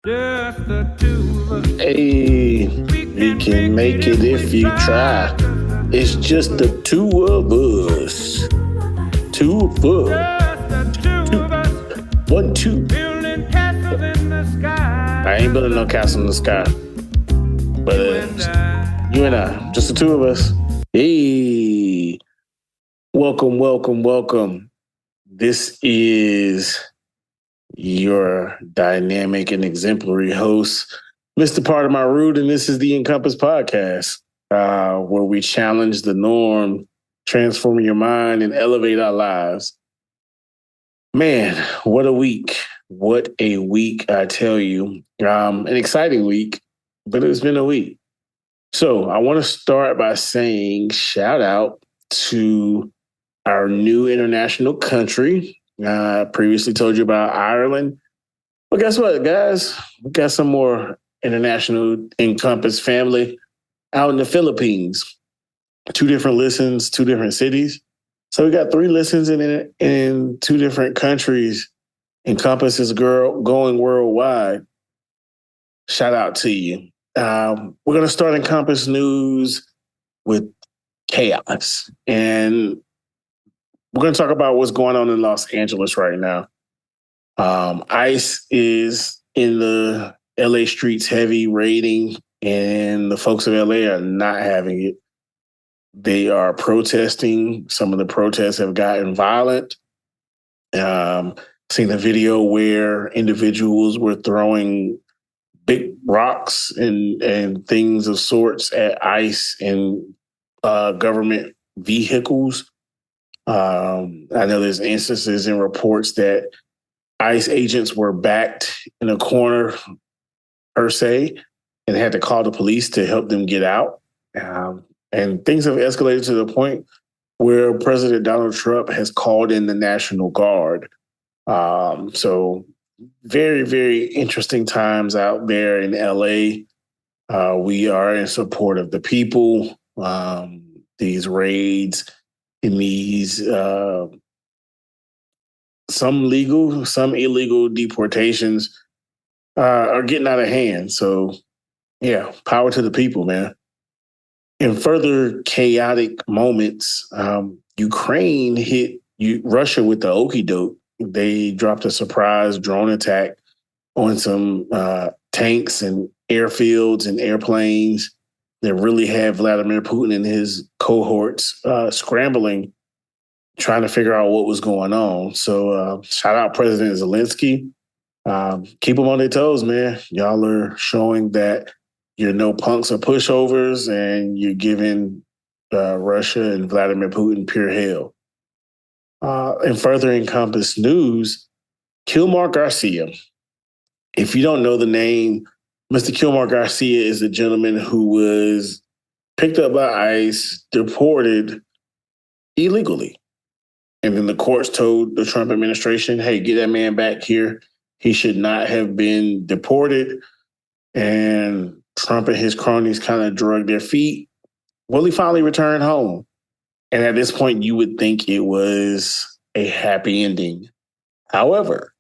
Just the two of us. Hey, we can make it if you try. It's just the two of us. Two of Just the us. two Two. of us. 1, 2. Building castles in the sky. I ain't building no castle in the sky. But You and I. you and I, just the two of us. Hey, welcome, welcome, welcome. This is your dynamic and exemplary host, Mr. Part of My Root, and this is the Encompass Podcast, where we challenge the norm, transform your mind, and elevate our lives. Man, what a week. What a week, I tell you. An exciting week, but it's been a week. So I want to start by saying shout out to our new international country. I previously told you about Ireland. But guess what, guys? We got some more international Encompass family out in the Philippines. 2 different listens, 2 different cities. So we got 3 listens in 2 different countries. Encompass is going worldwide. Shout out to you. We're going to start Encompass News with chaos. And we're going to talk about what's going on in Los Angeles right now. ICE is in the LA streets heavy raiding, and the folks of LA are not having it. They are protesting. Some of the protests have gotten violent. Seen a video where individuals were throwing big rocks and things of sorts at ICE and government vehicles. I know there's instances and reports that ICE agents were backed in a corner, per se, and had to call the police to help them get out. And things have escalated to the point where President Donald Trump has called in the National Guard. So very, very interesting times out there in LA. We are in support of the people. These raids in these some legal, some illegal deportations are getting out of hand. So, yeah, power to the people, man. In further chaotic moments, Ukraine hit Russia with the okie doke. They dropped a surprise drone attack on some tanks and airfields and airplanes that really had Vladimir Putin and his cohorts scrambling, trying to figure out what was going on. So shout out President Zelensky. Keep them on their toes, man. Y'all are showing that you're no punks or pushovers, and you're giving Russia and Vladimir Putin pure hell. And further Encompass News, Kilmar Garcia. If you don't know the name, Mr. Kilmar Garcia is a gentleman who was picked up by ICE, deported illegally. And then the courts told the Trump administration, hey, get that man back here. He should not have been deported. And Trump and his cronies kind of drug their feet. Well, he finally returned home. And at this point, you would think it was a happy ending. However,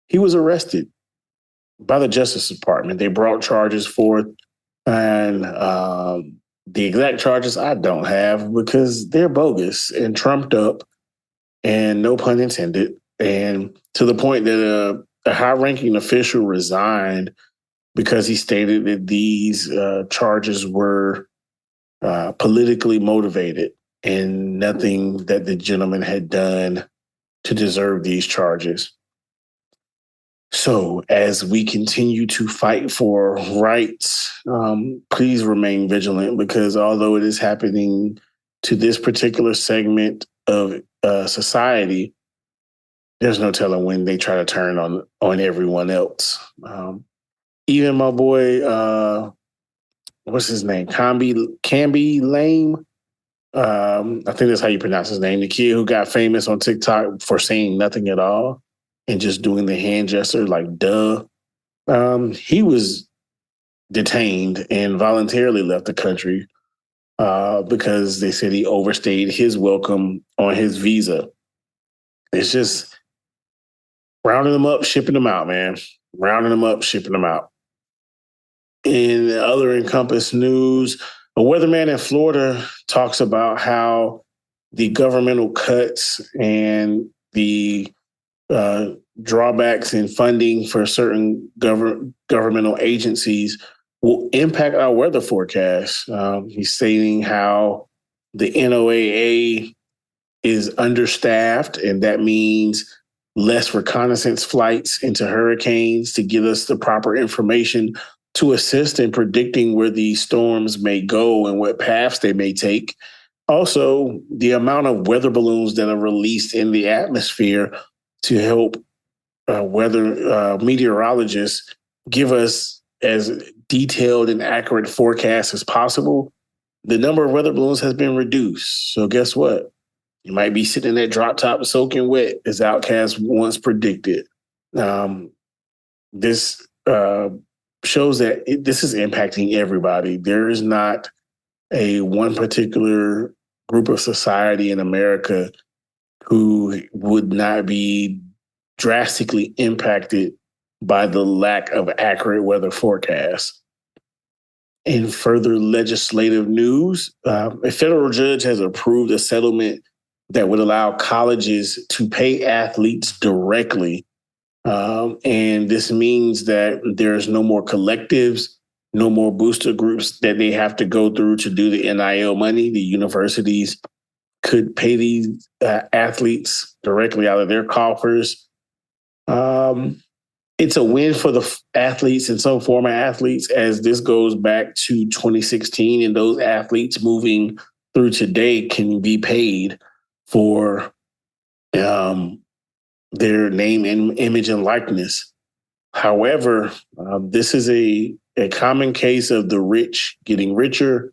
he was arrested by the Justice Department. They brought charges forth, and the exact charges I don't have because they're bogus and trumped up, and no pun intended. And to the point that a high-ranking official resigned because he stated that these charges were politically motivated and nothing that the gentleman had done to deserve these charges. So as we continue to fight for rights, please remain vigilant, because although it is happening to this particular segment of society, there's no telling when they try to turn on everyone else. Even my boy, what's his name? Camby Lame. I think that's how you pronounce his name. The kid who got famous on TikTok for saying nothing at all and just doing the hand gesture like, duh. He was detained and voluntarily left the country because they said he overstayed his welcome on his visa. It's just rounding them up, shipping them out, man. rounding them up, shipping them out. In other Encompass news, a weatherman in Florida talks about how the governmental cuts and the drawbacks in funding for certain governmental agencies will impact our weather forecast. He's stating how the NOAA is understaffed, and that means less reconnaissance flights into hurricanes to give us the proper information to assist in predicting where these storms may go and what paths they may take. Also, the amount of weather balloons that are released in the atmosphere to help weather meteorologists give us as detailed and accurate forecasts as possible. The number of weather balloons has been reduced. So guess what? You might be sitting in that drop top soaking wet, as Outcast once predicted. This shows that this is impacting everybody. There is not a one particular group of society in America who would not be drastically impacted by the lack of accurate weather forecasts. In further legislative news, a federal judge has approved a settlement that would allow colleges to pay athletes directly. And this means that there's no more collectives, no more booster groups that they have to go through to do the NIL money. The universities could pay these athletes directly out of their coffers. It's a win for the athletes and some former athletes, as this goes back to 2016, and those athletes moving through today can be paid for their name and image and likeness. However, this is a common case of the rich getting richer,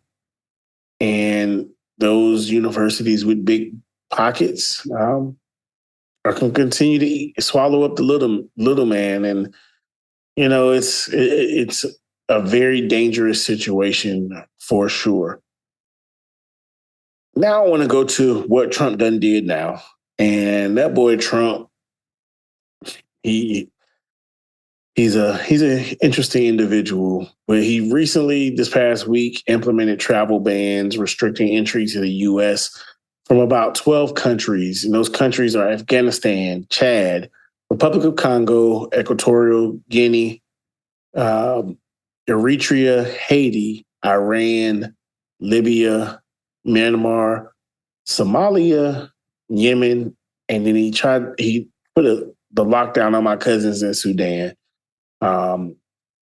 and those universities with big pockets are going to continue to swallow up the little man. And, you know, it's a very dangerous situation for sure. Now I want to go to what Trump done did now. And that boy Trump, he's an interesting individual, but he recently, this past week, implemented travel bans restricting entry to the U.S. from about 12 countries. And those countries are Afghanistan, Chad, Republic of Congo, Equatorial Guinea, Eritrea, Haiti, Iran, Libya, Myanmar, Somalia, Yemen, and then he put the lockdown on my cousins in Sudan.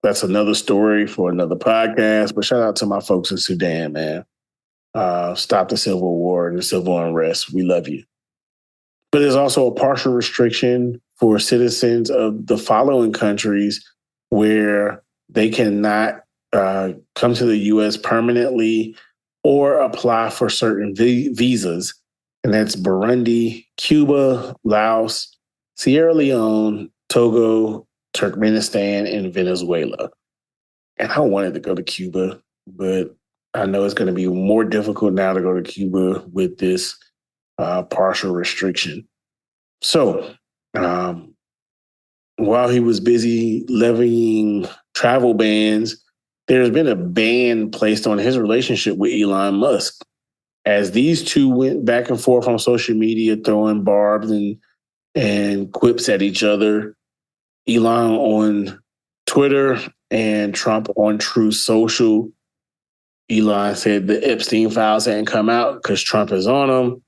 That's another story for another podcast, but shout out to my folks in Sudan, man. Stop the civil war and the civil unrest. We love you. But there's also a partial restriction for citizens of the following countries where they cannot come to the U.S. permanently or apply for certain visas. And that's Burundi, Cuba, Laos, Sierra Leone, Togo, Turkmenistan, and Venezuela. And I wanted to go to Cuba, but I know it's going to be more difficult now to go to Cuba with this partial restriction. So while he was busy levying travel bans, there's been a ban placed on his relationship with Elon Musk. As these two went back and forth on social media, throwing barbs and quips at each other, Elon on Twitter and Trump on Truth Social. Elon said the Epstein files hadn't come out because Trump is on them.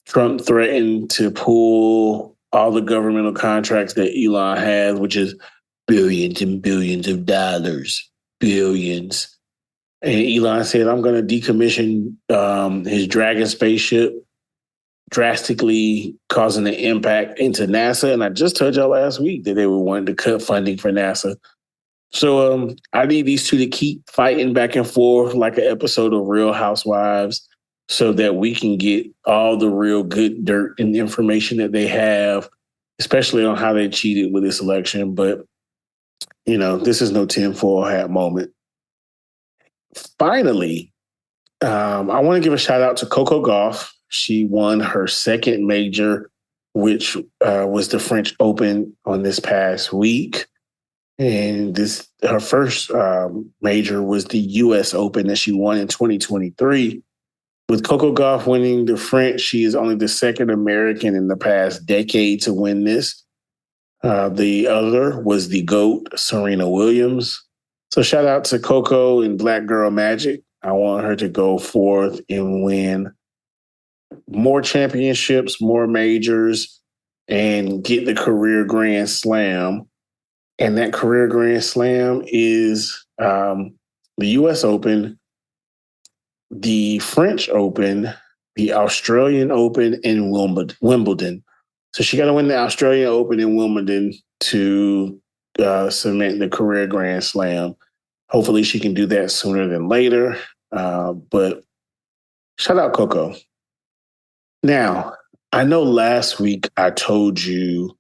Trump threatened to pull all the governmental contracts that Elon has, which is billions and billions of dollars, billions. And Elon said, I'm going to decommission his Dragon spaceship, drastically causing an impact into NASA. And I just told y'all last week that they were wanting to cut funding for NASA. So I need these two to keep fighting back and forth like an episode of Real Housewives so that we can get all the real good dirt and information that they have, especially on how they cheated with this election. But, you know, this is no tinfoil hat moment. Finally, I want to give a shout out to Coco Gauff. She won her second major, which was the French Open on this past week. And this her first major was the U.S. Open that she won in 2023. With Coco Gauff winning the French, she is only the second American in the past decade to win this. The other was the GOAT, Serena Williams. So shout out to Coco and Black Girl Magic. I want her to go forth and win more championships, more majors, and get the career Grand Slam. And that career Grand Slam is the U.S. Open, the French Open, the Australian Open, and Wimbledon. So she got to win the Australian Open and Wimbledon to cement the career Grand Slam. Hopefully, she can do that sooner than later. But shout out Coco. Now, I know last week I told you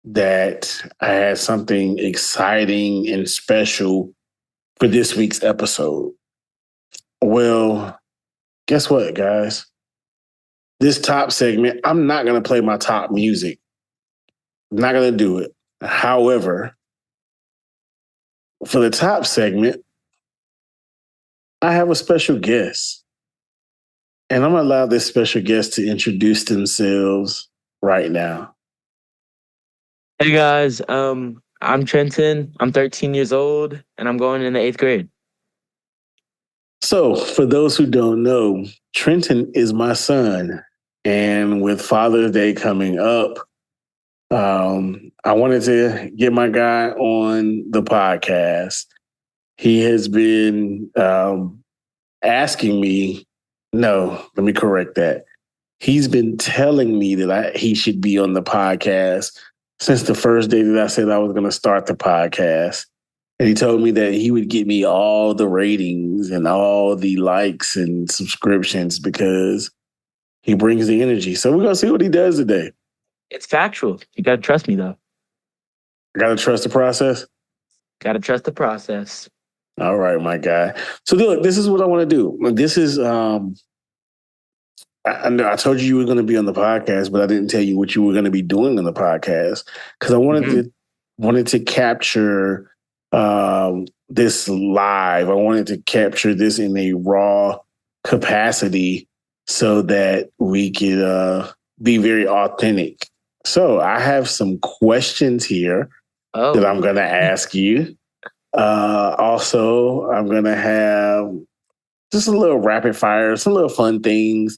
that I had something exciting and special for this week's episode. Well, guess what, guys? This top segment, I'm not going to play my top music. I'm not going to do it. However, for the top segment, I have a special guest. And I'm going to allow this special guest to introduce themselves right now. Hey guys, I'm Trenton. I'm 13 years old and I'm going in the 8th grade. So, for those who don't know, Trenton is my son. And with Father's Day coming up, I wanted to get my guy on the podcast. He has been asking me, no, let me correct that. He's been telling me that he should be on the podcast since the first day that I said I was going to start the podcast. And he told me that he would get me all the ratings and all the likes and subscriptions because he brings the energy. So we're going to see what he does today. It's factual. You got to trust me though. I got to trust the process. Got to trust the process. All right, my guy. So look, this is what I want to do. This is, I told you were going to be on the podcast, but I didn't tell you what you were going to be doing on the podcast because I wanted to capture this live. I wanted to capture this in a raw capacity so that we could be very authentic. So I have some questions here that I'm going to ask you. Also, I'm going to have just a little rapid fire, some little fun things.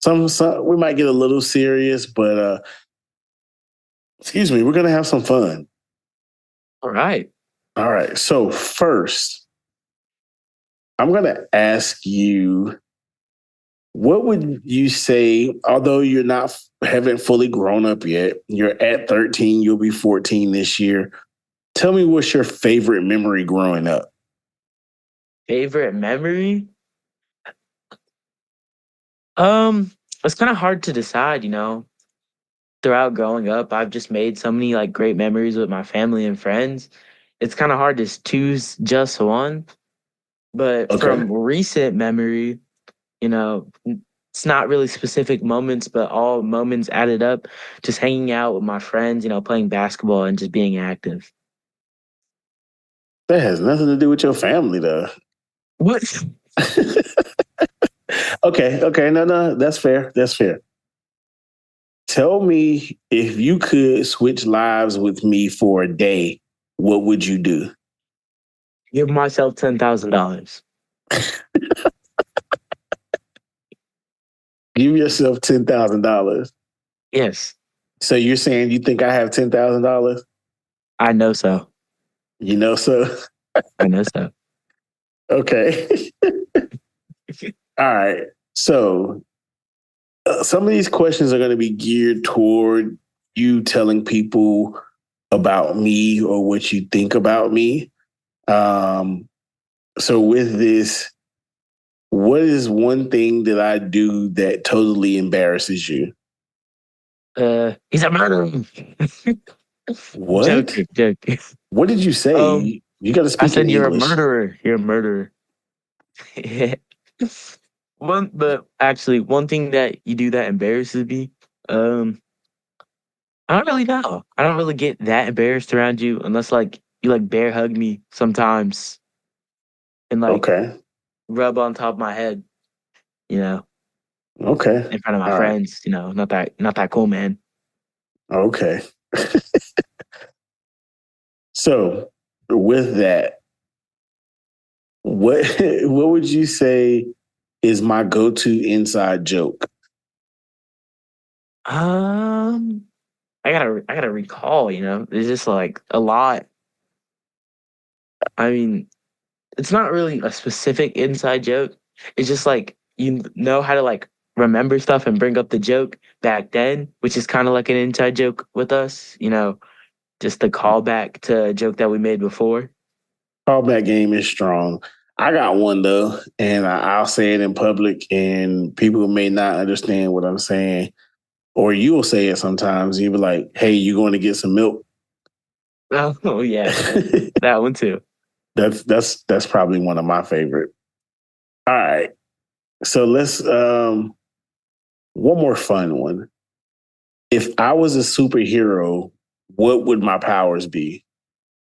Some we might get a little serious, but excuse me, we're going to have some fun. All right. So first, I'm going to ask you, what would you say, although haven't fully grown up yet, you're at 13, you'll be 14 this year. Tell me what's your favorite memory growing up? Favorite memory? It's kind of hard to decide, Throughout growing up, I've just made so many like great memories with my family and friends. It's kind of hard to choose just one. But from recent memory, it's not really specific moments, but all moments added up, just hanging out with my friends, playing basketball and just being active. That has nothing to do with your family, though. What? Okay. No, that's fair. Tell me, if you could switch lives with me for a day, what would you do? Give myself $10,000. Give yourself $10,000. Yes. So you're saying you think I have $10,000? I know so. You know so? I know so. Okay. All right. So some of these questions are going to be geared toward you telling people about me or what you think about me. So with this, what is one thing that I do that totally embarrasses you? He's a murderer. What? Joking. What did you say? You got to speak in English. I said you're a murderer. You're a murderer. One thing that you do that embarrasses me, I don't really know. I don't really get that embarrassed around you unless like you like bear hug me sometimes and like Okay. rub on top of my head, you know, Okay. in front of my All right. friends, not that cool, man. Okay. So with that, what what would you say is my go-to inside joke? Um, I gotta recall, there's just like a lot. I mean, it's not really a specific inside joke. It's just like you know how to like remember stuff and bring up the joke back then, which is kind of like an inside joke with us, just the callback to a joke that we made before. Callback game is strong. I got one though, and I'll say it in public, and people may not understand what I'm saying, or you'll say it sometimes. You'll be like, "Hey, you going to get some milk?" Oh yeah, that one too. That's probably one of my favorite. All right, so let's one more fun one. If I was a superhero, what would my powers be?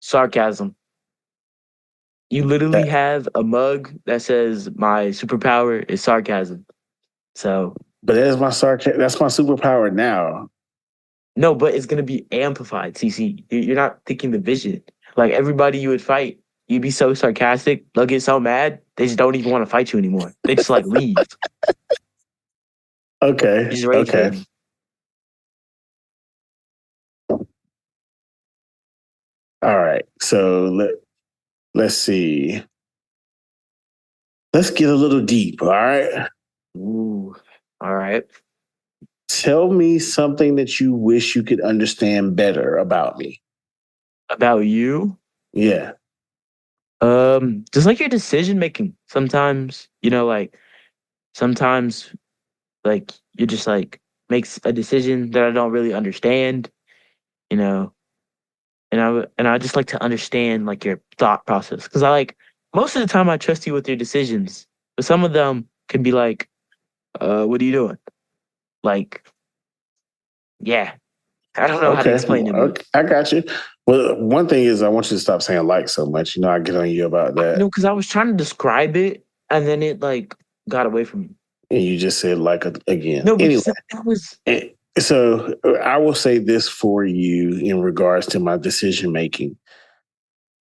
Sarcasm. You literally That, have a mug that says my superpower is sarcasm. So but that's my That's my superpower now. no, but it's gonna be amplified. CC, you're not thinking the vision. Like everybody you would fight, you'd be so sarcastic. They'll get so mad they just don't even want to fight you anymore. They just like leave. Okay, Just rage okay. baiting. All right. So let's see. Let's get a little deep. All right. Ooh, all right. Tell me something that you wish you could understand better about me. About you, Yeah. just like your decision making. Sometimes, like sometimes, like you just like makes a decision that I don't really understand. You know, and I just like to understand like your thought process because I like most of the time I trust you with your decisions, but some of them can be like, what are you doing? Like, yeah, I don't know how to Okay. explain it, but Okay. I got you. Well, one thing is I want you to stop saying like so much. I get on you about I that. know because I was trying to describe it and then it like got away from me. And you just said like again. No, Anyway, because that was so I will say this for you in regards to my decision making.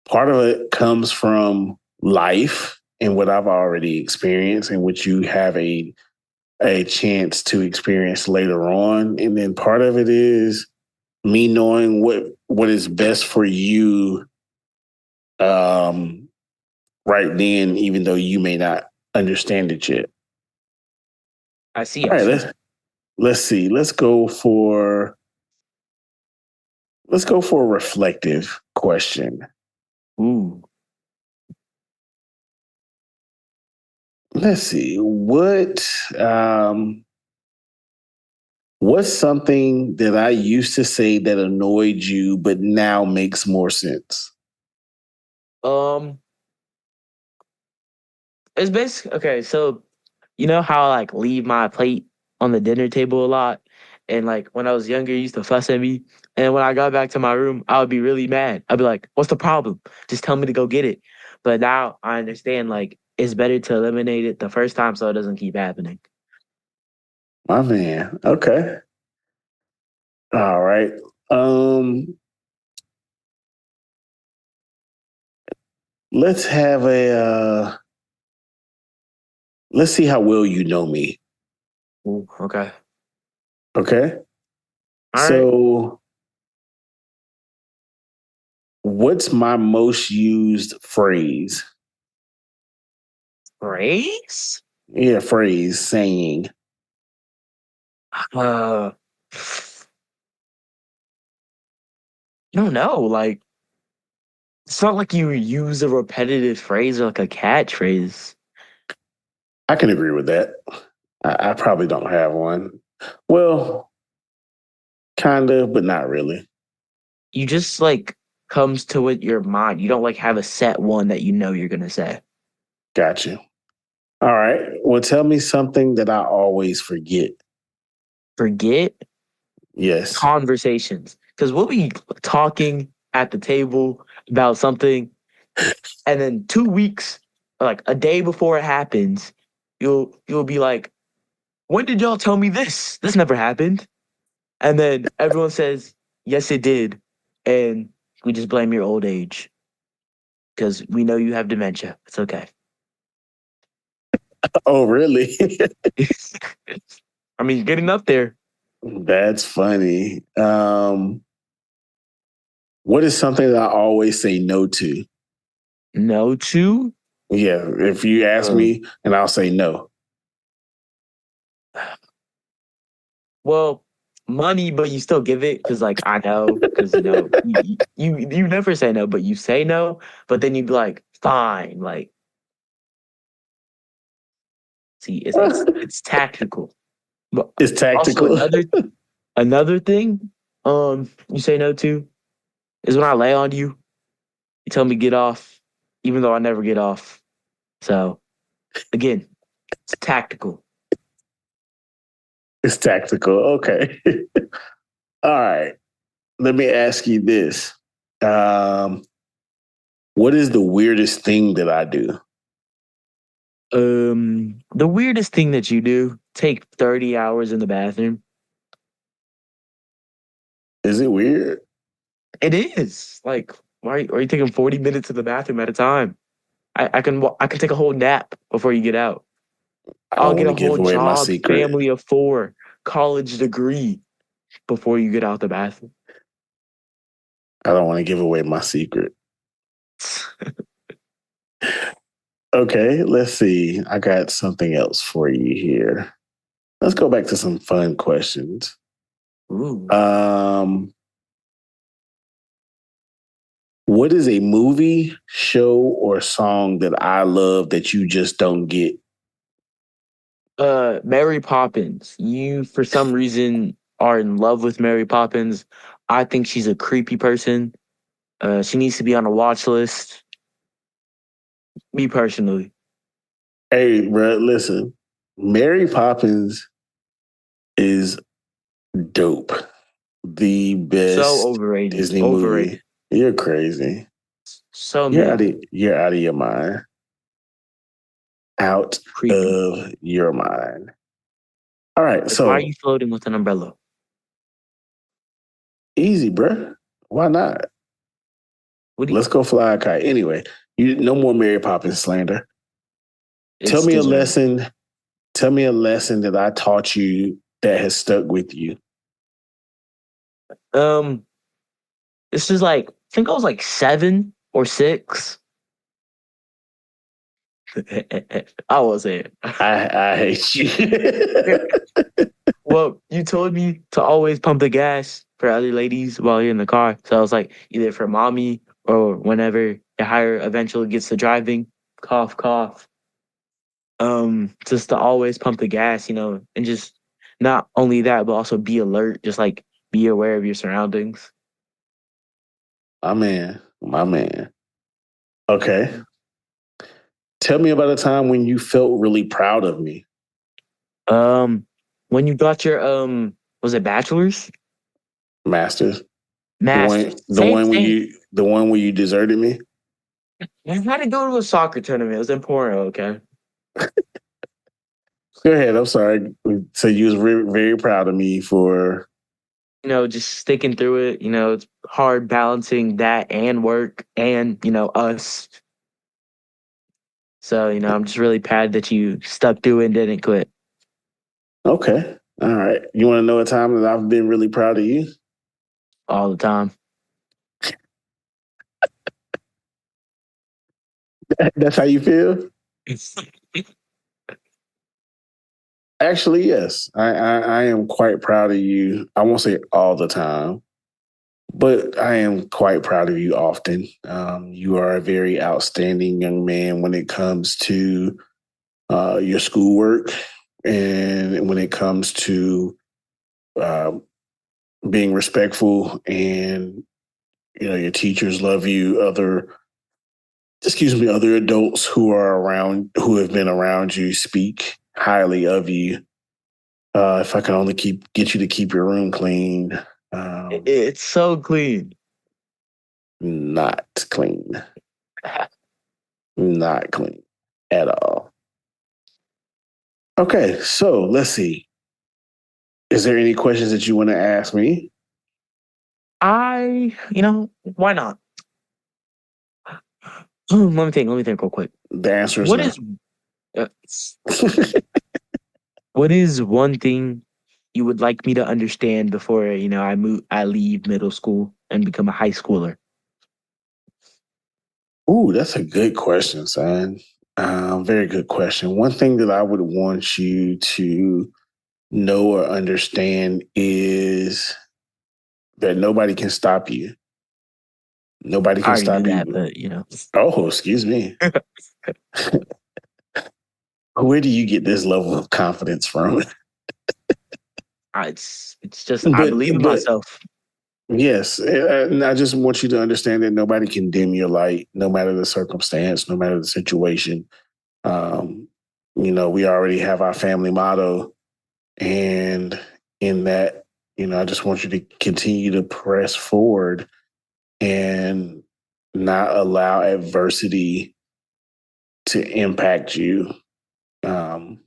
Part of it comes from life and what I've already experienced and what you have a chance to experience later on. And then part of it is me knowing what is best for you um, right then, even though you may not understand it yet. I see, All I right, see. let's see. Let's go for a reflective question. Ooh, Let's see. What's something that I used to say that annoyed you, but now makes more sense? um, it's basically okay. So you know how I like leave my plate on the dinner table a lot? And like when I was younger, you used to fuss at me. And when I got back to my room, I would be really mad. I'd be like, what's the problem? Just tell me to go get it. But now I understand like it's better to eliminate it the first time so it doesn't keep happening. My man. Okay. All right. Um, let's have a let's see how well you know me. Ooh, okay. Okay. All right. So what's my most used phrase? Race? Yeah, phrase, saying. Uh, I don't know. Like, it's not like you use a repetitive phrase or like a catchphrase. I can agree with that. I probably don't have one. Well, kind of, but not really. You just like comes to it your mind. You don't like have a set one that you know you're gonna say. Got you. All right. Well, tell me something that I always forget. Forget Yes. conversations because we'll be talking at the table. about something, and then 2 weeks, like a day before it happens, you'll be like, "When did y'all tell me this? This never happened." And then everyone says, "Yes, it did," and we just blame your old age because we know you have dementia. It's okay. Oh, really? I mean, you're getting up there. That's funny. What is something that I always say no to? No to. Yeah, if you ask Um, me, and I'll say no. well, money, but you still give it because, like, I know because you never say no, but you say no, but then you'd be like, fine, like, see, it's tactical. But It's also tactical. another thing, you say no to is when I lay on you. You tell me get off, even though I never get off. So again, it's tactical. It's tactical. Okay. All right. Let me ask you this. Um, what is the weirdest thing that I do? The weirdest thing that you do, take 30 hours in the bathroom. Is it weird? It is. Like, why are you taking 40 minutes in the bathroom at a time? I can take a whole nap before you get out. I I'll don't get want a to give whole away my job, secret. family of four, college degree before you get out the bathroom. I don't want to give away my secret. Okay, let's see. I got something else for you here. Let's go back to some fun questions. Ooh. What is a movie, show, or song that I love that you just don't get? Mary Poppins. You, for some reason, are in love with Mary Poppins. I think she's a creepy person. She needs to be on a watch list. Me personally. Hey, bro, listen. Mary Poppins is dope. The So best overrated. Disney movie. Overrated. You're crazy. So mid. You're out of your mind. Out Creepy. of your mind. All right, Like, why are so you floating with an umbrella? easy, bruh. Why not? What do you, Let's go fly a kite. Anyway, you no more Mary Poppins slander. Tell it's me a deserved. lesson. Tell me a lesson that I taught you that has stuck with you. Um, this is like, I think I was like 7 or 6. I wasn't. I hate you. Well, you told me to always pump the gas for other ladies while you're in the car. So I was like, either for mommy or whenever your hire eventually gets to driving, cough, cough. Just to always pump the gas, and just not only that, but also be alert, just like be aware of your surroundings. My man. My man. Okay. Tell me about a time when you felt really proud of me. Um, when you got your was it bachelor's? Masters. Masters. The Same one where thing. you deserted me. I had to go to a soccer tournament. It was important, okay? Go ahead. I'm sorry. So you was very, very proud of me for Just sticking through it. It's hard balancing that and work and, us. So, I'm just really proud that you stuck through it and didn't quit okay. All right. You want to know a time that I've been really proud of you? all the time. That's how you feel? Actually, yes. I am quite proud of you. I won't say all the time, but I am quite proud of you often. You are a very outstanding young man when it comes to your schoolwork and when it comes to uh, being respectful, and your teachers love you. Other adults who have been around you speak highly of you. If I can only get you to keep your room clean. It's so clean. Not clean. Not clean at all. Okay, so let's see. Is there any questions that you want to ask me? Why not? Let me think real quick. The answer is What no. is uh, what is one thing you would like me to understand before, I leave middle school and become a high schooler? Ooh, that's a good question, son. Very good question. One thing that I would want you to know or understand is that nobody can stop you. Nobody I can already knew stop that, you. but Oh, excuse me. Where do you get this level of confidence from? it's just I but believe in but myself. yes, and I just want you to understand that nobody can dim your light, no matter the circumstance, no matter the situation. Um, we already have our family motto, and in that, I just want you to continue to press forward and not allow adversity to impact you. Um,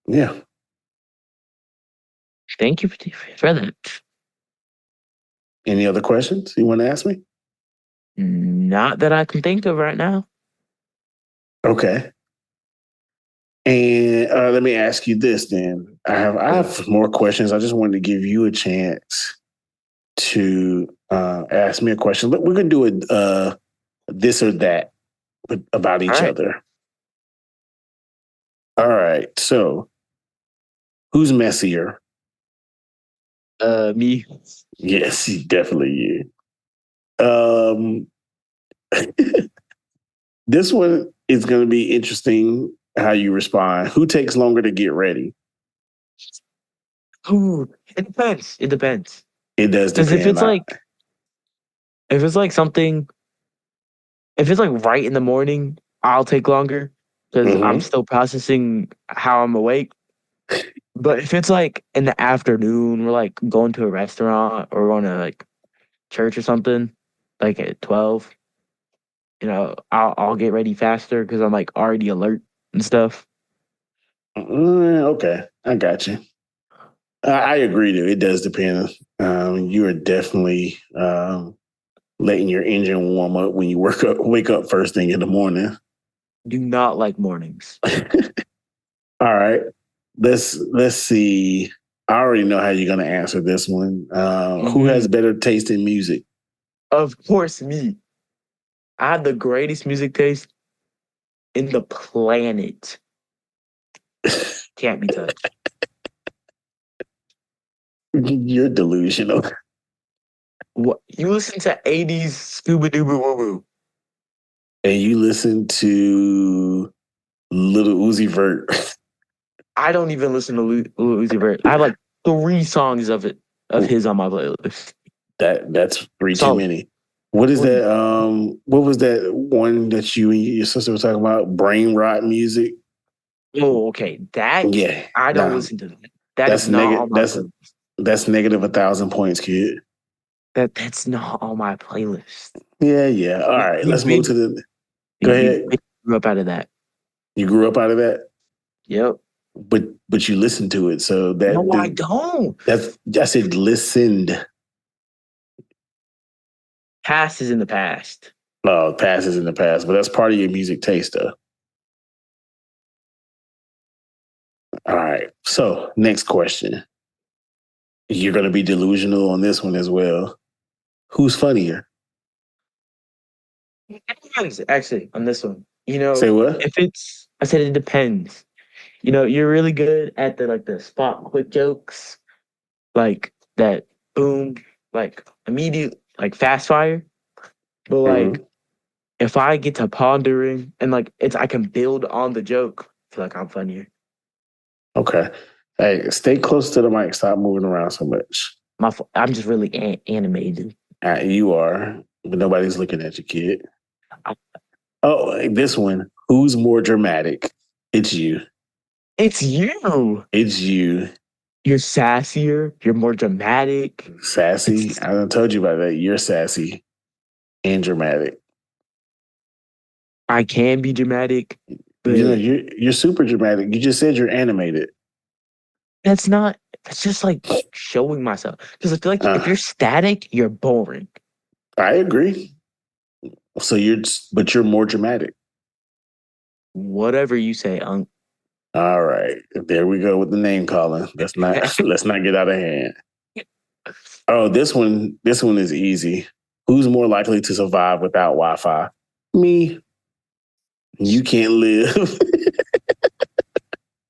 yeah. Thank you for that. Any other questions you want to ask me? Not that I can think of right now. Okay. And let me ask you this then. I have more questions. I just wanted to give you a chance to ask me a question. But we're gonna do it this or that about All each right. other. All right. So who's messier? Me. Yes, definitely you. Um, this one is going to be interesting how you respond. Who takes longer to get ready? Ooh, it depends. It depends. It does Because if depend. it's like if it's like something if it's like right in the morning, I'll take longer because I'm Mhm. still processing how I'm awake. But if it's like in the afternoon, we're like going to a restaurant or going to like church or something, like at 12, I'll get ready faster because I'm like already alert and stuff. Okay, I got you. I agree. Though it does depend. You are definitely letting your engine warm up when you wake up first thing in the morning. Do not like mornings. All right. Let's see. I already know how you're going to answer this one. Who Hmm. has better taste in music? Of course, me. I have the greatest music taste in the planet. Can't be touched. You're delusional. What you listen to 80s Scooba Dooba Woo Woo. And you listen to Little Uzi Vert. I don't even listen to Lil Uzi Vert. I have like 3 songs of his on my playlist. That's three too Solid. many. What is 3. that? What was that one that you and your sister were talking about? Brain rot music. Oh, okay. That Yeah, I don't nah, listen to that. That is that's not negative. on my playlist. That's negative 1,000 points, kid. That's not on my playlist. Yeah, yeah. All right, You let's move big to the. Go you ahead. grew up out of that. You grew up out of that, Yep. but you listened to it, so No, I don't. that's I said listened. Past is in the past. Passes in the past, but that's part of your music taste, though. All right. So next question. You're going to be delusional on this one as well. Who's funnier? It depends, actually, on this one. Say what? If it's I said it depends. You're really good at the spot quick jokes, like that boom, like immediate, like fast fire. But like Mhm. if I get to pondering and like I can build on the joke, I feel like I'm funnier. Okay. Hey, stay close to the mic. Stop moving around so much. I'm just really animated. You are, but nobody's looking at you, kid. I- Oh, hey, this one. Who's more dramatic? It's you. It's you. It's you. You're sassier. You're more dramatic. Sassy. It's I done told you about that. You're sassy. and dramatic. I can be dramatic, but You're super dramatic. You just said you're animated. that's not. That's just like showing myself. Because I feel like if Uh, you're static, you're boring. I agree. So but you're more dramatic. Whatever you say, Unc. All right, there we go with the name calling. Let's not get out of hand. Oh, this one is easy. Who's more likely to survive without Wi-Fi? Me. You can't live.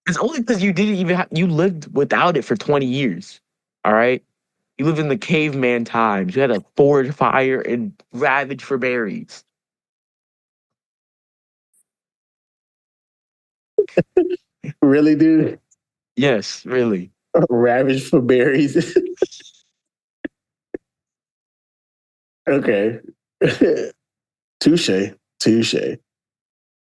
It's only because you didn't even you lived without it for 20 years. All right? You lived in the caveman times. You had to forge fire and ravage for berries. Really, dude? Yes, really. Ravage for berries. Okay. Touche. Touche.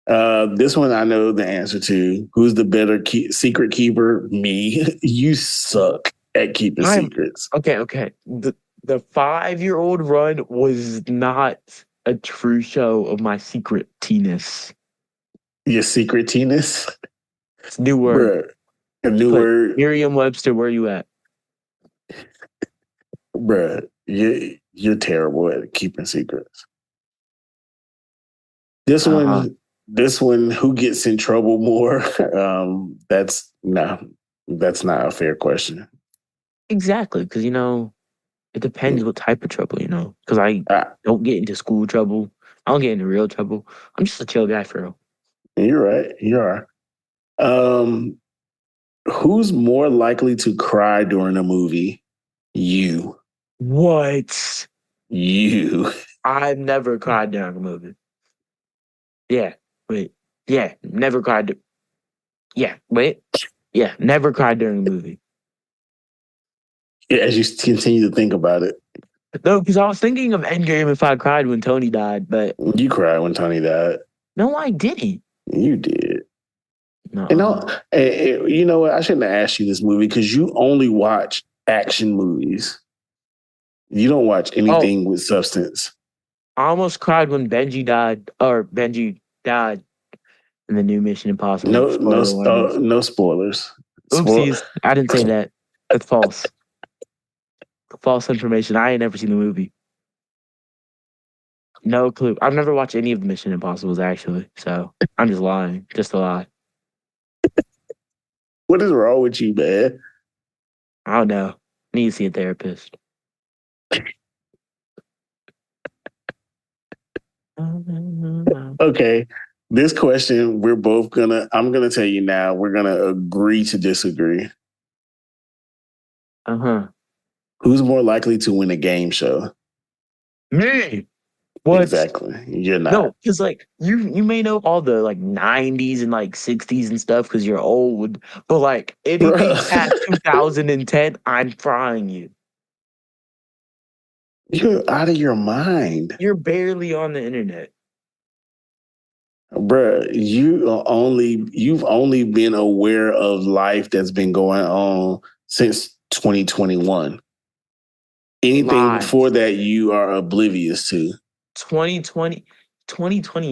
This one I know the answer to. Who's the better secret keeper? Me. You suck at keeping secrets. Okay. The 5-year-old run was not a true show of my secretiness. Your secretiness? It's a new word. Bruh. A new Put word. Merriam-Webster, where you at? Bruh. You're terrible at keeping secrets. This one, who gets in trouble more? That's not a fair question. Exactly, because it depends what type of trouble, Because I don't get into school trouble. I don't get into real trouble. I'm just a chill guy for real. You're right. You are. Who's more likely to cry during a movie? You. What? You. I've never cried during a movie. Yeah. Wait. Yeah. Never cried. Yeah. Wait. Yeah. Never cried during a movie. Yeah, as you continue to think about it. No, because I was thinking of Endgame if I cried when Tony died, but You cried when Tony died. no, I didn't. You did. No. You know what? I shouldn't have asked you this movie because you only watch action movies. You don't watch anything with substance. I almost cried when Benji died in the new Mission Impossible. No spoilers. Oopsies. I didn't say that. That's false. False information. I ain't never seen the movie. No clue. I've never watched any of the Mission Impossibles, actually. So I'm just lying. Just a lie. What is wrong with you, man? I don't know. Need to see a therapist. Okay. This question, I'm gonna tell you now, we're gonna agree to disagree. Who's more likely to win a game show? Me. What? Exactly. You're not. No, because you may know all the 90s and 60s and stuff because you're old, but anything past 2010, I'm frying you. You're out of your mind. You're barely on the internet. Bruh, you've only been aware of life that's been going on since 2021. Anything before that you are oblivious to. 2020,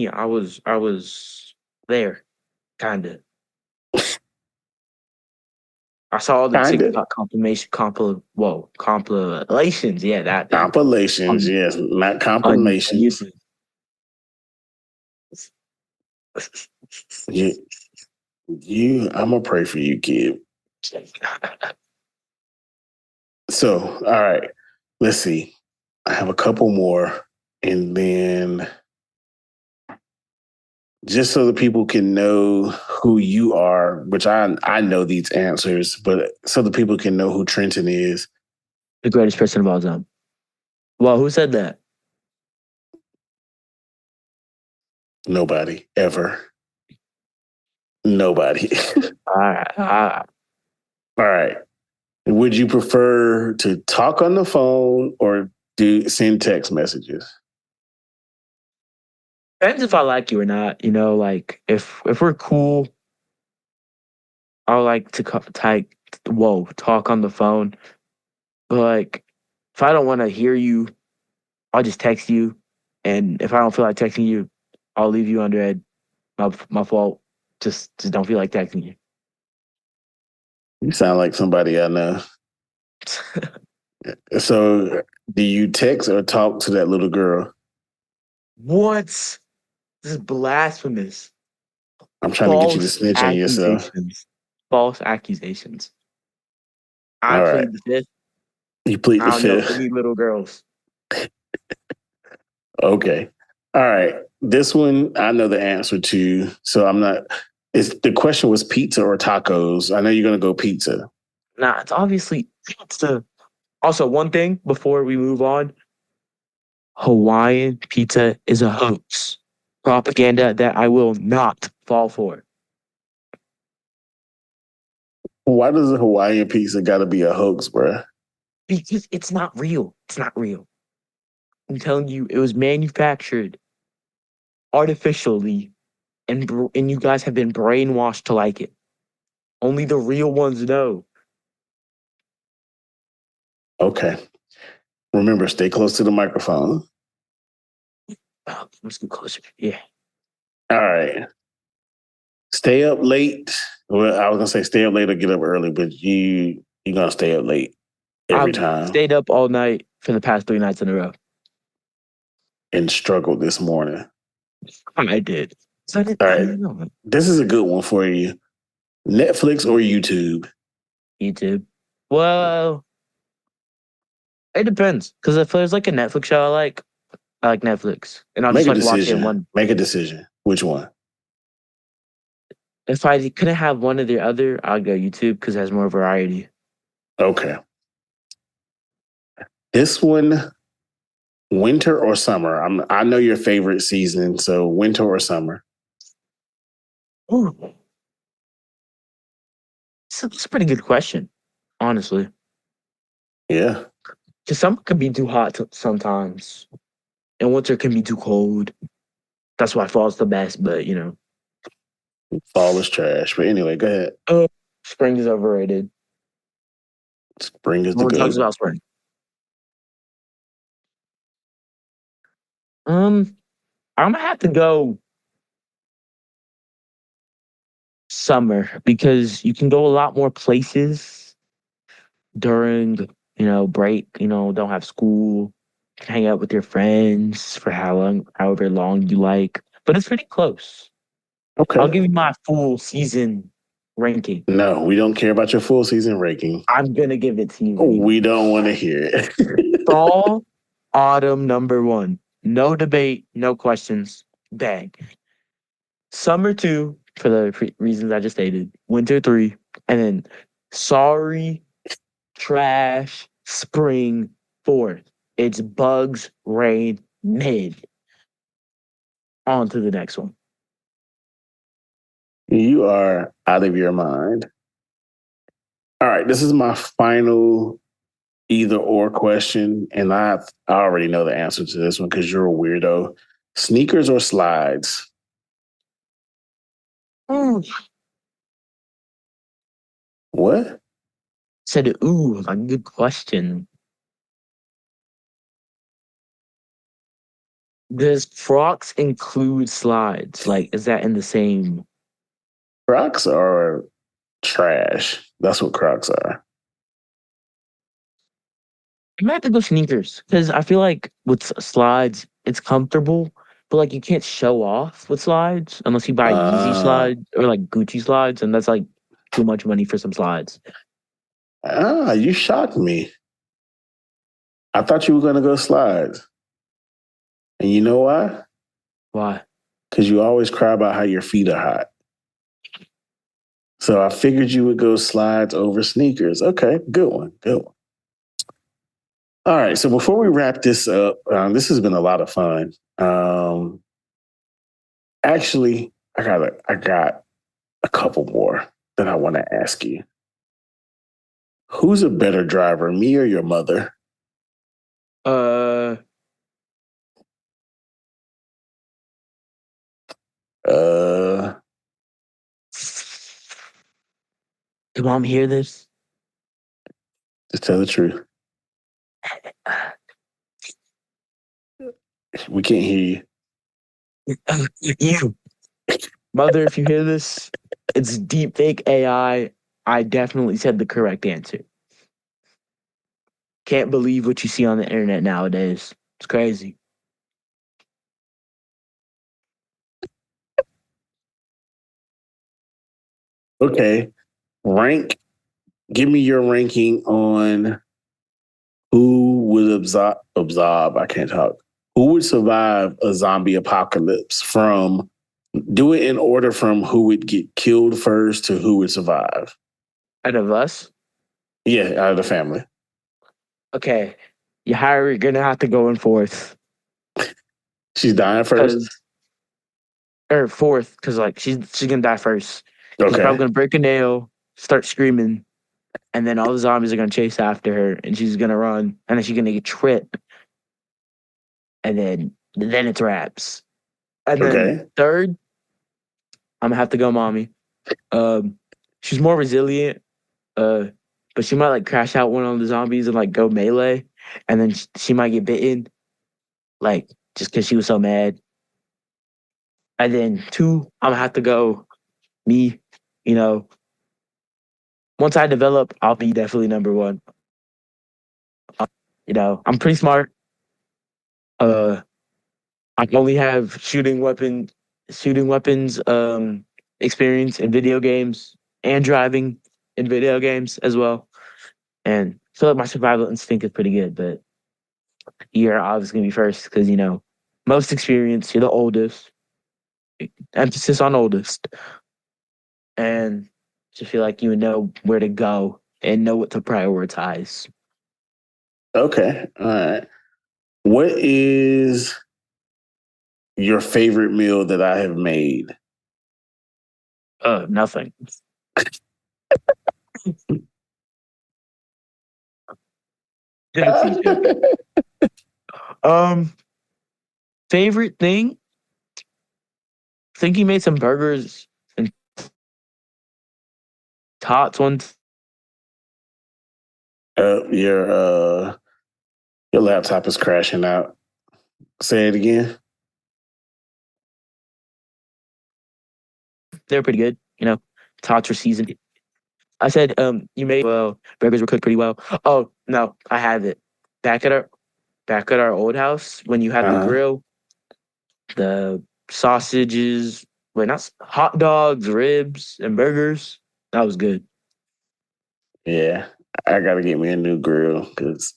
I was there, kind of. I saw the TikTok compilations. Yeah, that thing. Compilations, yes, not compilations. I'm gonna pray for you, kid. So, all right, let's see. I have a couple more, and then just so the people can know who you are, which I know these answers, but so the people can know who Trenton is. The greatest person of all time. Well, who said that? Nobody, ever. Nobody. All right. All right. Would you prefer to talk on the phone or send text messages? Depends if I like you or not. If we're cool, I like to talk on the phone. But if I don't want to hear you, I'll just text you. And if I don't feel like texting you, I'll leave you under red. My fault. Just don't feel like texting you. You sound like somebody I know. So, do you text or talk to that little girl? What? This is blasphemous. I'm trying to get you to False snitch on yourself. accusations. False accusations. I All right. plead the fifth. You plead I the don't know fifth. any little girls. Okay. All right. This one I know the answer to. So I'm not. It's the question was pizza or tacos. I know you're gonna go pizza. Nah, it's obviously pizza. Also, one thing before we move on, Hawaiian pizza is a hoax. Propaganda that I will not fall for. Why does a Hawaiian pizza got to be a hoax, bruh? Because it's not real. It's not real. I'm telling you, it was manufactured artificially, and you guys have been brainwashed to like it. Only the real ones know. Okay. Remember, stay close to the microphone. Oh, let's get closer. Yeah. All right. Stay up late. Well, I was gonna say stay up late or get up early, but you're gonna stay up late every I've time stayed up all night for the past 3 nights in a row. and struggled this morning. I did. So All I right. didn't know. This is a good one for you. Netflix or YouTube? YouTube. Well, it depends. Because if there's like a Netflix show I like Netflix. And I'll just Make a like watch it in decision. one. Make a decision. Which one? If I couldn't have one or the other, I'd go YouTube because it has more variety. Okay. This one, winter or summer? I know your favorite season, so winter or summer? Ooh. So that's a pretty good question, honestly. Yeah. Because summer can be too hot sometimes, and winter can be too cold. That's why fall's the best, but Fall is trash. But anyway, go ahead. oh, spring is overrated. Spring is the Everyone talks goat. about spring. Um, I'm gonna have to go summer because you can go a lot more places during break. Don't have school, can hang out with your friends for however long you like. But it's pretty close. I'll Okay. give you my full season ranking. No, we don't care about your full season ranking. I'm gonna give it to you anyway. We don't want to hear it. Fall, autumn, number one. No debate, no questions. Bang. Summer two, for the reasons I just stated. Winter three, and then sorry, trash, spring fourth. It's bugs, rain, mid. On to the next one. You are out of your mind. All right, this is my final either or question, and I already know the answer to this one because you're a weirdo. Sneakers or slides? Ooh. What? Said, ooh, a good question. Does Crocs include slides? Like, is that in the same? Crocs are trash. That's what Crocs are. I might have to go sneakers because I feel like with slides, it's comfortable, but like you can't show off with slides unless you buy Yeezy Uh, slides or like Gucci slides, and that's like too much money for some slides. you shocked me. I thought you were going to go slides. And you know why? Why? Because you always cry about how your feet are hot. So I figured you would go slides over sneakers. Okay, good one. Good one. All right. So before we wrap this up, this has been a lot of fun. Actually, I got a couple more that I want to ask you. Who's a better driver, me or your mother? Uh, Uh, did mom hear this? to tell the truth. We can't hear you. You, mother, if you hear this, it's deep fake AI. I definitely said the correct answer. Can't believe what you see on the internet nowadays. It's crazy. Okay. Rank. Give me your ranking on who would absorb. I can't talk. Who would survive a zombie apocalypse? From do it in order from who would get killed first to who would survive. Out of us, Yeah, out of the family. okay, you're gonna have to go in fourth She's dying first. because or fourth because like she's gonna die first. She's probably Okay. gonna break a nail, start screaming, and then all the zombies are gonna chase after her, and she's gonna run, and then she's gonna get tripped, and then it's wraps. And then Okay. third, I'm gonna have to go, mommy. Um, she's more resilient, uh, but she might like crash out one of the zombies and like go melee, and then she might get bitten, like just because she was so mad. And then two, I'm gonna have to go me. You know, once I develop, I'll be definitely number one. I'm pretty smart. Uh, I only have shooting weapons, experience in video games and driving in video games as well. And I feel like my survival instinct is pretty good, but you're obviously gonna be first because most experience. You're the oldest. Emphasis on oldest, and just feel like you would know where to go and know what to prioritize. Okay. All right. What is your favorite meal that I have made? Nothing. Didn't see shit. Um, favorite thing. I think he made some burgers and tots once. Uh, your uh, your laptop is crashing out. Say it again. They're pretty good. Tots were seasoned. I said, you made well. Burgers were cooked pretty well. Oh no, I have it. Back at our back at our old house, when you had the Uh-huh. grill, the sausages, wait, not hot dogs, ribs, and burgers. That was good. Yeah, I gotta get me a new grill because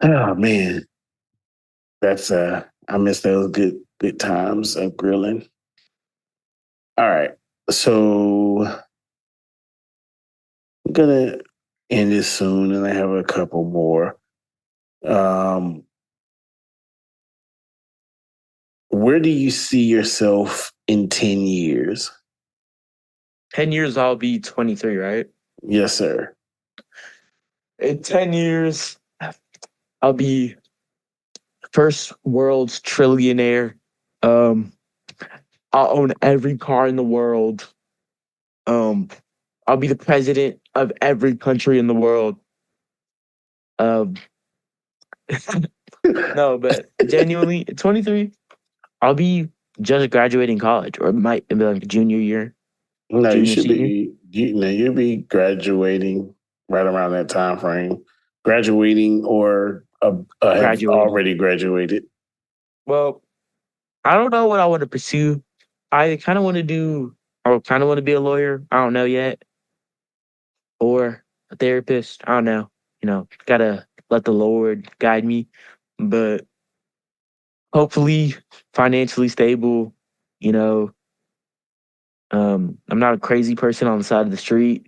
oh man, that's I miss those good times of grilling. All right, so I'm gonna end this soon, and I have a couple more. Um, where do you see yourself in 10 years? 10 years, I'll be 23, right? Yes, sir. In 10 years, I'll be first world's trillionaire. Um, I'll own every car in the world. Um, I'll be the president of every country in the world. Um, no, but genuinely, at 23, I'll be just graduating college, or it might be like junior year, No, you junior, should senior. be. You'll be graduating right around that time frame. Graduating or have Graduating. already graduated. Well, I don't know what I want to pursue. I kind of want to do, or kind of want to be a lawyer. I don't know yet, or a therapist. I don't know. Gotta let the Lord guide me. But hopefully, financially stable. You know, I'm not a crazy person on the side of the street,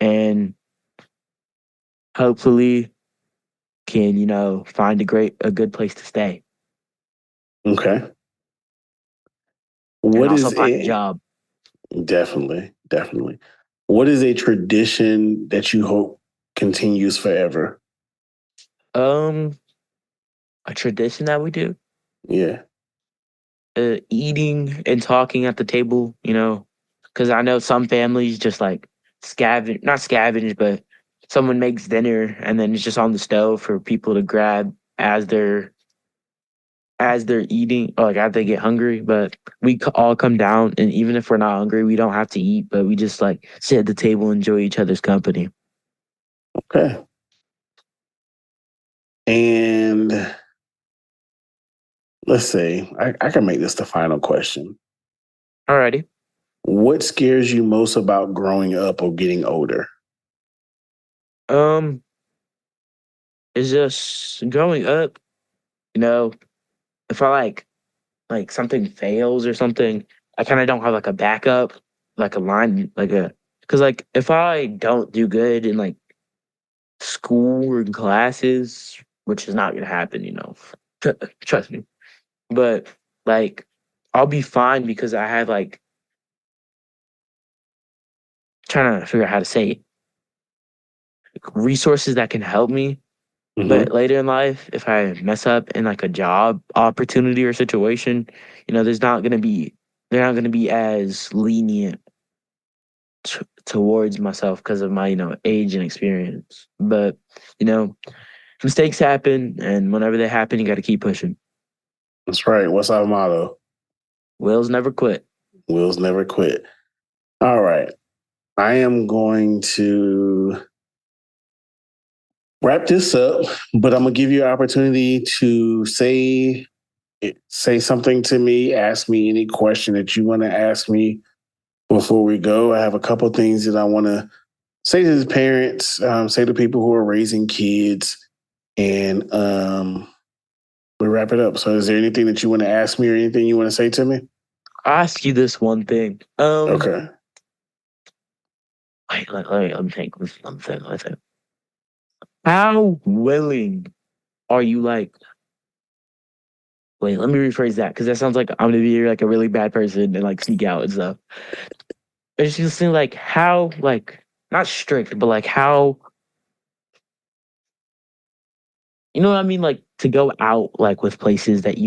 and hopefully can find a good place to stay, Okay. and What also is find a it? job. Definitely, definitely. What is a tradition that you hope continues forever? Um, a tradition that we do, Yeah. eating and talking at the table. Because I know some families just like scavenge, not scavenge, but someone makes dinner and then it's just on the stove for people to grab as they're as they're eating, or like as they get hungry. But we all come down, and even if we're not hungry, we don't have to eat, but we just like sit at the table, enjoy each other's company. Okay. And let's see, I can make this the final question. Alrighty. What scares you most about growing up or getting older? Um, it's just growing up, you know, if I like something fails or something, I kind of don't have like a backup, like a line, like a, because like if I don't do good in like school or in classes, which is not gonna happen, trust me. But like I'll be fine because I have like trying to figure out how to say it, like, resources that can help me. But Mm-hmm. later in life, if I mess up in like a job opportunity or situation, there's not gonna be they're not gonna be as lenient towards myself because of my age and experience. But you know mistakes happen, and whenever they happen, you got to keep pushing. That's right. What's our motto? Wills never quit. Wills never quit. All right. I am going to wrap this up, but I'm gonna give you an opportunity to say something to me, ask me any question that you want to ask me before we go. I have a couple things that I want to say to the parents, say to people who are raising kids, and we wrap it up. So, is there anything that you want to ask me or anything you want to say to me? I'll ask you this one thing. Okay. Wait, let me think. Let me think. How willing are you? Like, wait, let me rephrase that because that sounds like I'm gonna be like a really bad person and like sneak out and stuff. It's just like how like not strict, but like how you know what I mean? Like to go out like with places that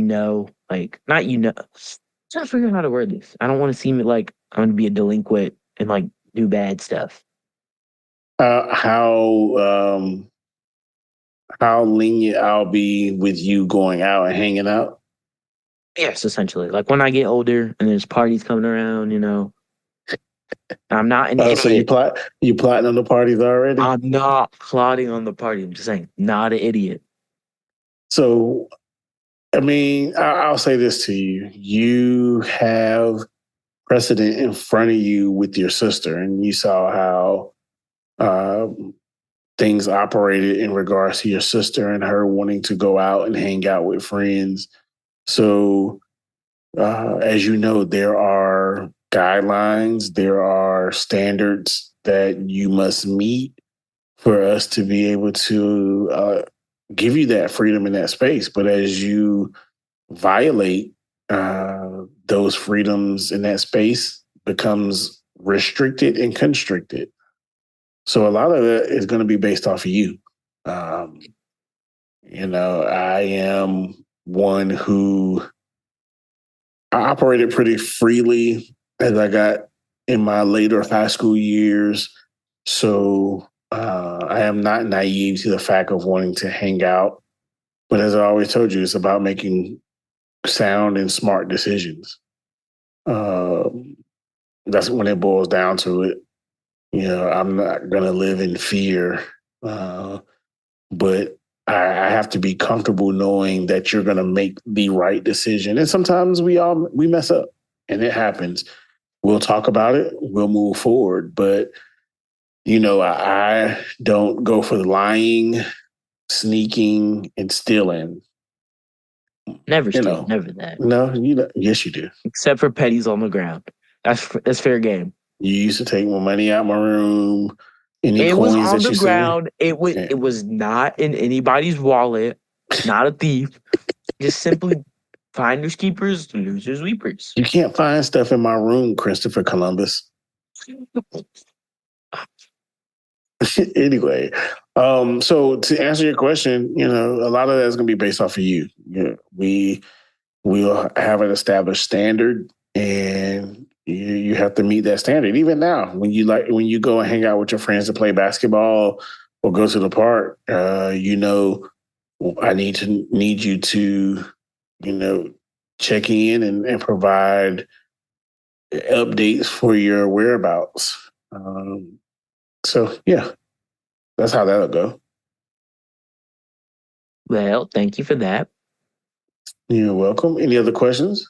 like not trying to figure out how to word this. I don't want to seem like I'm gonna be a delinquent and like do bad stuff. Uh, how um, how lenient I'll be with you going out and hanging out? Yes, essentially. Like when I get older and there's parties coming around, I'm not an Oh, so idiot. you plotting on the parties already? I'm not plotting on the party. I'm just saying, not an idiot. So, I mean, I'll say this to you: you have precedent in front of you with your sister, and you saw how things operated in regards to your sister and her wanting to go out and hang out with friends. So, as you know, there are guidelines, there are standards that you must meet for us to be able to give you that freedom in that space. But as you violate those freedoms in that space, becomes restricted and constricted. So a lot of it is going to be based off of you. Um, I am one who I operated pretty freely as I got in my later high school years. So I am not naive to the fact of wanting to hang out. But as I always told you, it's about making sound and smart decisions. Um, that's when it boils down to it. I'm not going to live in fear, but I have to be comfortable knowing that you're going to make the right decision. And sometimes we mess up, and it happens. We'll talk about it. We'll move forward. But I don't go for lying, sneaking, and stealing. Never You steal, know, never that. no, yes, you do. Except for petties on the ground. That's fair game. You used to take my money out my room. Any It was coins on that the you see me? ground. It was Yeah. it was not in anybody's wallet. Not a thief. Just simply finders keepers, losers weepers. You can't find stuff in my room, Christopher Columbus. Anyway, so to answer your question, a lot of that is going to be based off of you. We will have an established standard, and you have to meet that standard. Even now, when you go and hang out with your friends to play basketball or go to the park, I need you to you know, check in and provide updates for your whereabouts. So yeah, that's how that'll go. Well, thank you for that. You're welcome. Any other questions?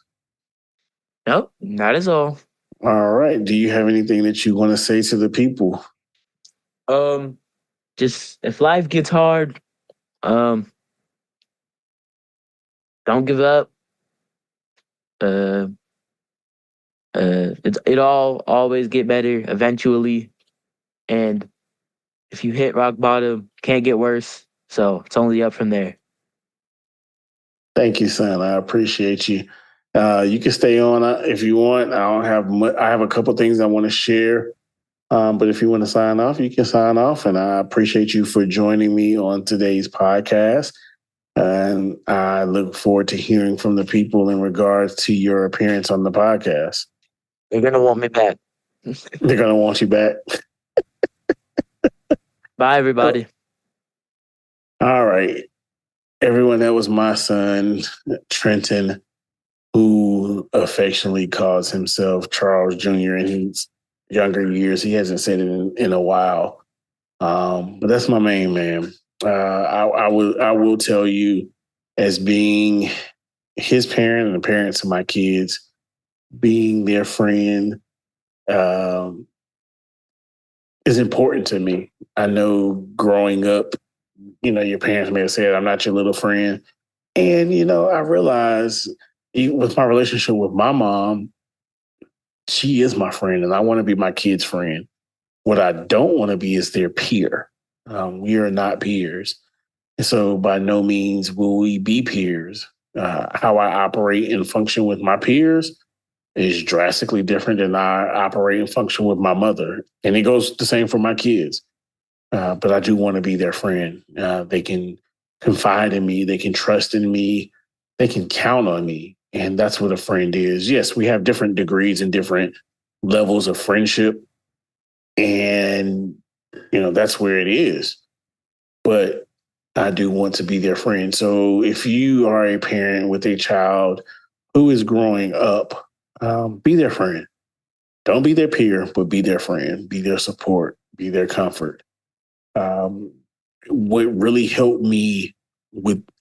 Nope, that is all. All right. Do you have anything that you want to say to the people? Um, just if life gets hard, um, don't give up. Uh, it all always get better eventually, and if you hit rock bottom, can't get worse. So it's only up from there. Thank you, son. I appreciate you. You can stay on if you want. I don't have much. I have a couple things I want to share. But if you want to sign off, you can sign off. And I appreciate you for joining me on today's podcast. And I look forward to hearing from the people in regards to your appearance on the podcast. You're gonna want me back. They're going to want you back. Bye, everybody. All right. Everyone, that was my son, Trenton, who affectionately calls himself Charles Jr. in his younger years. He hasn't said it in a while. But that's my main man. I will tell you, as being his parent and the parents of my kids, being their friend is important to me. I know growing up, your parents may have said, "I'm not your little friend," and I realize with my relationship with my mom, she is my friend, and I want to be my kid's friend. What I don't want to be is their peer. We are not peers. And so by no means will we be peers. How I operate and function with my peers is drastically different than I operate and function with my mother. And it goes the same for my kids. But I do want to be their friend. They can confide in me. They can trust in me. They can count on me. And that's what a friend is. Yes, we have different degrees and different levels of friendship. And, that's where it is. But I do want to be their friend. So if you are a parent with a child who is growing up, be their friend. Don't be their peer, but be their friend, be their support, be their comfort. What really helped me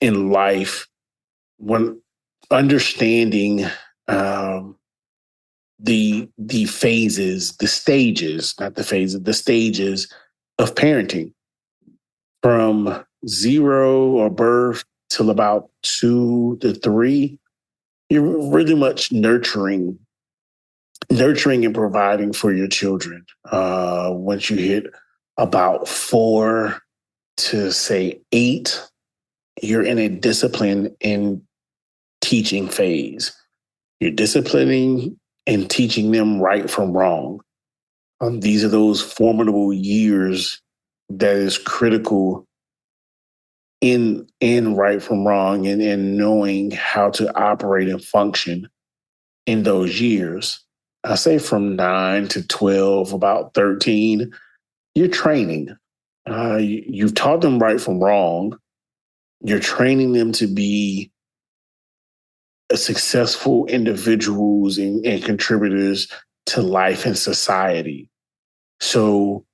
in life when understanding the phases, the stages, not the phases, the stages of parenting from zero or birth till about 2 to 3. You're really much nurturing and providing for your children. Once you hit about 4 to say 8, you're in a discipline and teaching phase. You're disciplining and teaching them right from wrong. These are those formidable years that is critical in right from wrong and knowing how to operate and function in those years. I say from 9 to 12, about 13, you're training. You've taught them right from wrong. You're training them to be successful individuals and contributors to life and society. So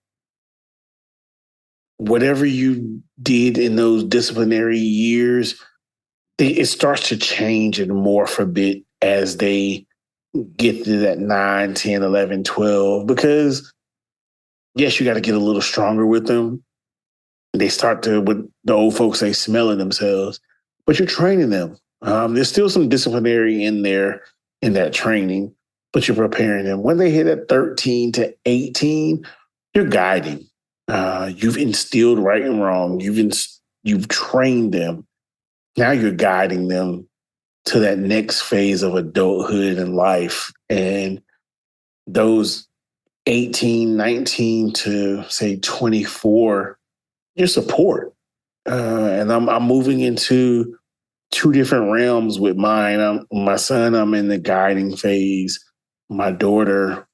whatever you did in those disciplinary years, it starts to change and morph a bit as they get to that 9, 10, 11, 12, because yes, you got to get a little stronger with them. They start to, what the old folks say, smelling themselves, but you're training them. There's still some disciplinary in there in that training, but you're preparing them. When they hit at 13 to 18, you're guiding. You've instilled right and wrong. You've trained them. Now you're guiding them to that next phase of adulthood and life. And those 18, 19 to say 24, your support. And I'm moving into 2 different realms with mine. My son, I'm in the guiding phase. My daughter,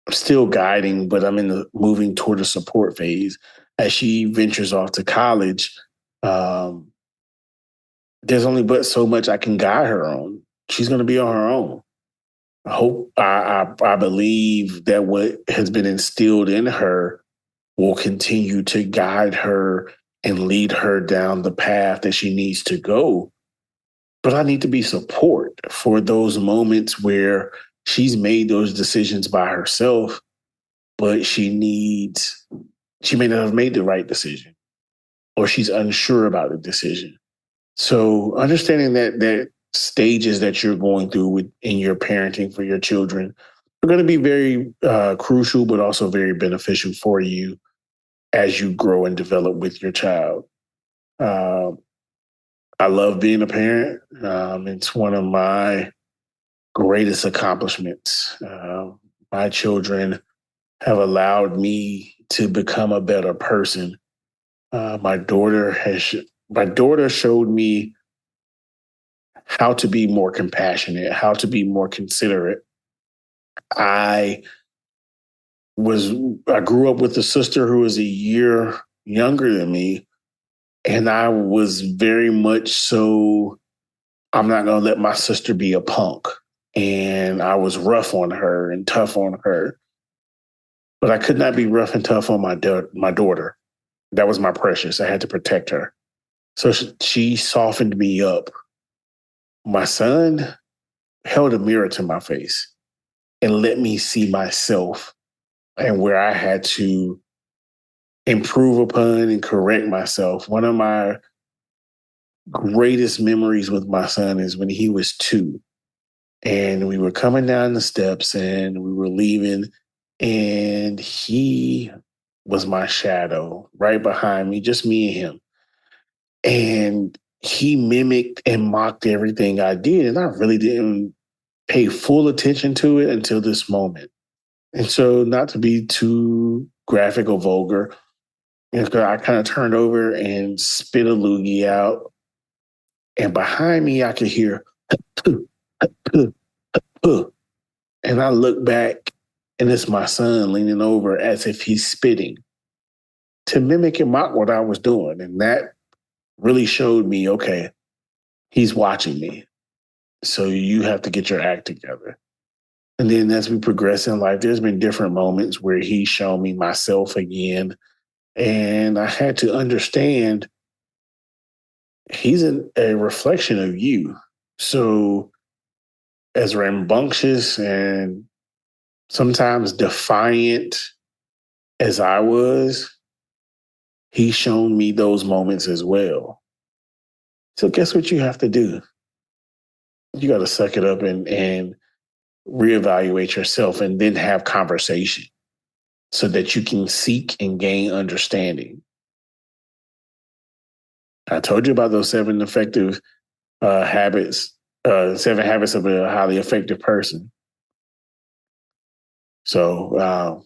I'm still guiding, but I'm in the moving toward the support phase as she ventures off to college. there's only but so much I can guide her on. She's going to be on her own. I believe that what has been instilled in her will continue to guide her and lead her down the path that she needs to go. But I need to be support for those moments where she's made those decisions by herself, but she may not have made the right decision, or she's unsure about the decision. So understanding that stages that you're going through in your parenting for your children are going to be very crucial, but also very beneficial for you as you grow and develop with your child. I love being a parent. It's one of my greatest accomplishments. My children have allowed me to become a better person. My daughter showed me how to be more compassionate, how to be more considerate. I grew up with a sister who was a year younger than me, and I was very much so, I'm not going to let my sister be a punk. And I was rough on her and tough on her. But I could not be rough and tough on my daughter. That was my precious. I had to protect her. So she softened me up. My son held a mirror to my face and let me see myself and where I had to improve upon and correct myself. One of my greatest memories with my son is when he was 2. And we were coming down the steps and we were leaving, and he was my shadow right behind me, just me and him. And he mimicked and mocked everything I did. And I really didn't pay full attention to it until this moment. And so, not to be too graphic or vulgar, I kind of turned over and spit a loogie out. And behind me, I could hear, and I look back, and it's my son leaning over as if he's spitting to mimic and mock what I was doing. And that really showed me, okay, he's watching me. So you have to get your act together. And then as we progress in life, there's been different moments where he's shown me myself again. And I had to understand he's a reflection of you. So as rambunctious and sometimes defiant as I was, he's shown me those moments as well. So guess what you have to do? You got to suck it up and reevaluate yourself and then have conversation so that you can seek and gain understanding. I told you about those 7 effective habits, 7 habits of a highly effective person. So,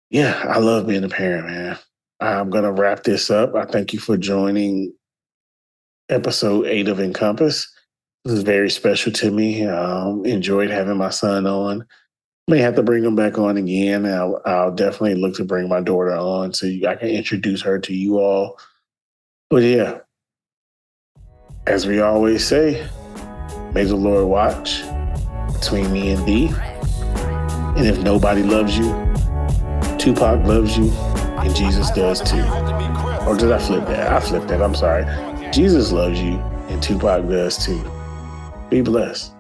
yeah, I love being a parent, man. I'm going to wrap this up. I thank you for joining episode 8 of Encompass. This is very special to me. Enjoyed having my son on. May have to bring him back on again. I'll definitely look to bring my daughter on so I can introduce her to you all. But yeah, as we always say, may the Lord watch between me and thee. And if nobody loves you, Tupac loves you, and Jesus does too. Or did I flip that? I flipped that. I'm sorry. Jesus loves you, and Tupac does too. Be blessed.